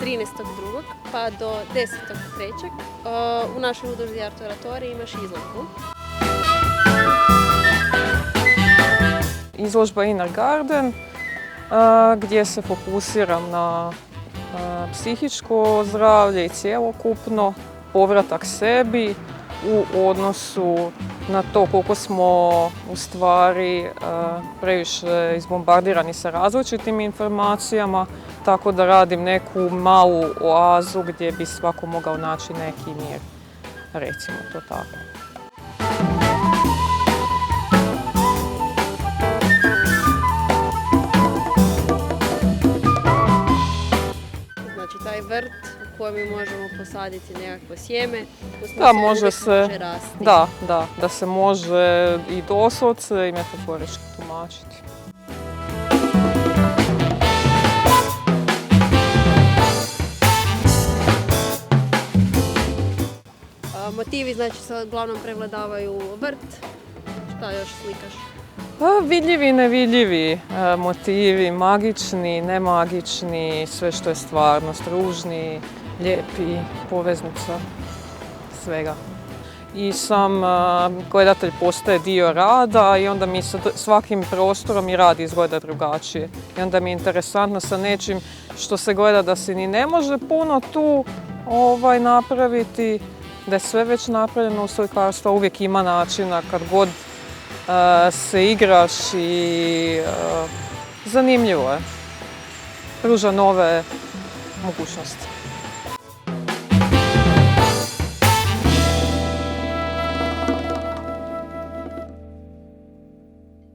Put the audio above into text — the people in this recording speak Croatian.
13.2. pa do 10.3. U našoj udruzi Art Oratorij imaš izložbu. Izložba Inner Garden, gdje se fokusiram na psihičko zdravlje i cjelokupno, povratak sebi u odnosu na to koliko smo u stvari previše izbombardirani sa različitim informacijama, tako da radim neku malu oazu gdje bi svako mogao naći neki mir, recimo to tako. Znači taj vrt u kojem mi možemo posaditi nekakvo sjeme, Da, može se rasti. Da se može i doslovce i metaforički tumačiti. Motivi znači se uglavnom prevladavaju vrt. Šta još slikaš? Vidljivi i nevidljivi motivi, magični, nemagični, sve što je stvarnost, ružni, lijepi, poveznica svega. I sam gledatelj postaje dio rada i onda mi sa svakim prostorom i rad izgleda drugačije. I onda mi je interesantno sa nečim što se gleda da se ni ne može puno tu napraviti, da je sve već napravljeno u slikarstvu, uvijek ima načina kad god se igraš i zanimljivo je. Pruža nove mogućnosti.